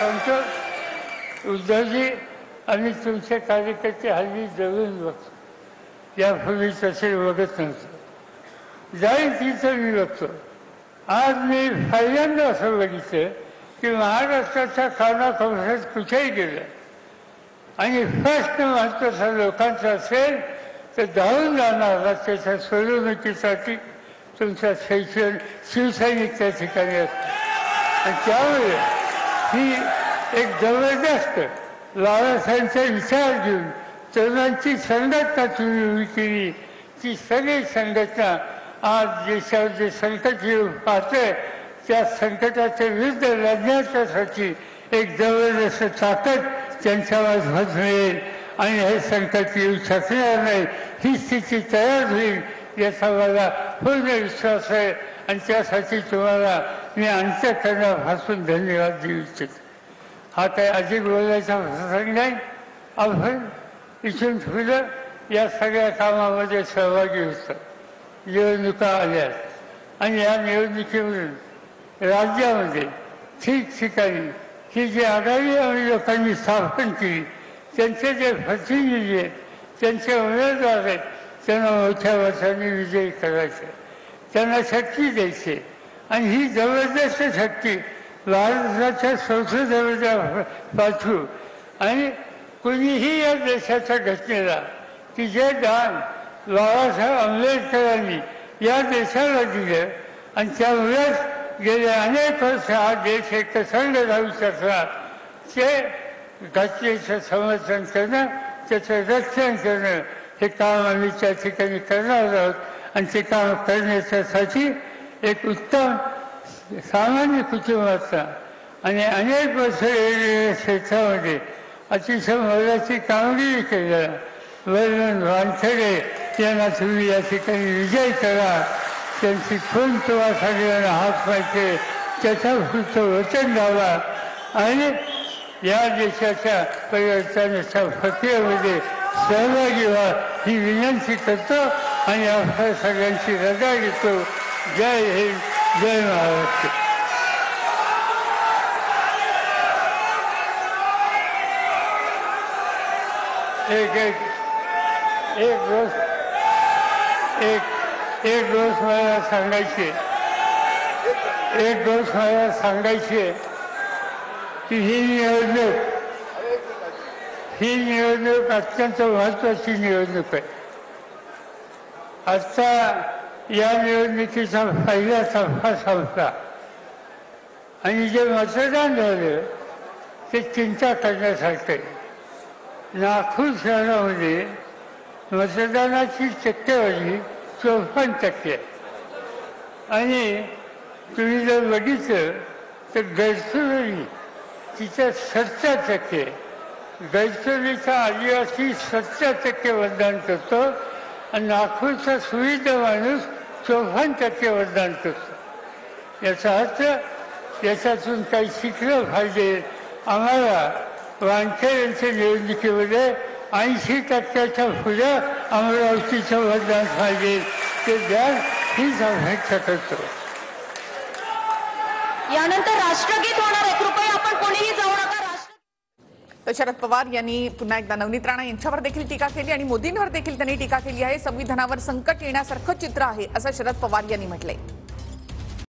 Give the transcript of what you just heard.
सांगतो, उद्धवजी आम्ही तुमचे कार्यकर्ते हल्ली जवळून बघतो, यापूर्वी तसे बघत नव्हतो. जाईल तिथं मी बघतो. आज मी पहिल्यांदा असं बघितलं की महाराष्ट्राच्या कानाकोपऱ्यात कुठेही गेलं आणि प्रश्न महत्त्वाचा लोकांचा असेल तर धावून जाणार त्याच्या सोडवणुकीसाठी तुमचा शिवसैनिक त्या ठिकाणी असतो. आणि त्यामुळे ही एक जबरदस्त लालासाहेबांचा विचार घेऊन तरुणांची संघटना तुम्ही उभी केली. ती सगळी संघटना आज देशावर जे संकट येऊ पाहतंय त्या संकटाच्या विरुद्ध लढण्यासाठी एक जबरदस्त ताकद त्यांच्या मार्फत मिळेल आणि हे संकट येऊ शकणार नाही, ही स्थिती तयार होईल याचा मला पूर्ण विश्वास आहे. आणि त्यासाठी तुम्हाला मी अंतःकरणापासून धन्यवाद देऊ इच्छितो. हा काही अधिक बोलायचा प्रसंग नाही. आपण इथून पुढं या सगळ्या कामामध्ये सहभागी होतो. निवडणुका आल्यात आणि या निवडणुकीमधून राज्यामध्ये ठिकठिकाणी ही जी आघाडी आम्ही लोकांनी स्थापन केली त्यांचे जे प्रतिनिधी आहेत, त्यांचे उमेदवार आहेत, त्यांना मोठ्या मताने विजयी करायचे, त्यांना शक्ती द्यायची. आणि ही जबरदस्त शक्ती भारताच्या संसदेमध्ये पाठवू आणि कुणीही या देशाच्या घटनेला की जे दान बाबासाहेब आंबेडकरांनी या देशाला दिलं आणि त्यामुळेच गेले अनेक वर्ष हा देश एकसंघ राहू शकला, ते घटनेचं समर्थन करणं, त्याचं रक्षण करणं हे काम आम्ही त्या ठिकाणी करणार आहोत. आणि ते काम करण्यासाठी एक उत्तम सामान्य कुटुंबाचा आणि अनेक वर्ष वेगवेगळ्या क्षेत्रामध्ये अतिशय मोलाची कामगिरी केलेला वर्णन वानखेडे यांना तुम्ही या ठिकाणी विजय करा. त्यांची खून तुम्हा सगळ्यांना हात पाहिजे, त्याच्या पुढचं वचन द्यावा आणि या देशाच्या परिवर्तनाच्या प्रक्रियेमध्ये सहभागी व्हा ही विनंती करतो आणि आपल्या सगळ्यांची रजा घेतो. जय हिंद, जय महाराष्ट्र. एक गोष्ट मला सांगायची की ही निवडणूक अत्यंत महत्त्वाची निवडणूक आहे. आजचा या निवडणुकीचा पहिला टप्पा संपला आणि जे मतदान झालं ते चिंता करण्यासारखं आहे. नागपूर शहरामध्ये मतदानाची टक्केवारी 54% आहे आणि तुम्ही जर बघितलं तर गडचिरोली तिच्या 70%, गडचिरोलीचा आदिवासी 70% मतदान करतो आणि नागपूरचा सुविधा माणूस 54% मतदान करतो. याचा अर्थ याच्यातून काही शिकलं पाहिजे. आम्हाला वानखेडेंच्या निवडणुकीमध्ये 80% पुढे अमरावतीचं मतदान पाहिजे, ते द्या हीच अपेक्षा करतो. यानंतर राष्ट्रगीत होणार आहे, कृपया आपण कोणीही जाऊ नका. तर शरद पवार यांनी पुन्हा एकदा नवनीत राणा यांच्यावर देखील टीका केली आणि मोदींवर देखील त्यांनी टीका केली आहे. संविधानावर संकट येण्यासारखं चित्र आहे असं शरद पवार यांनी म्हटलंय.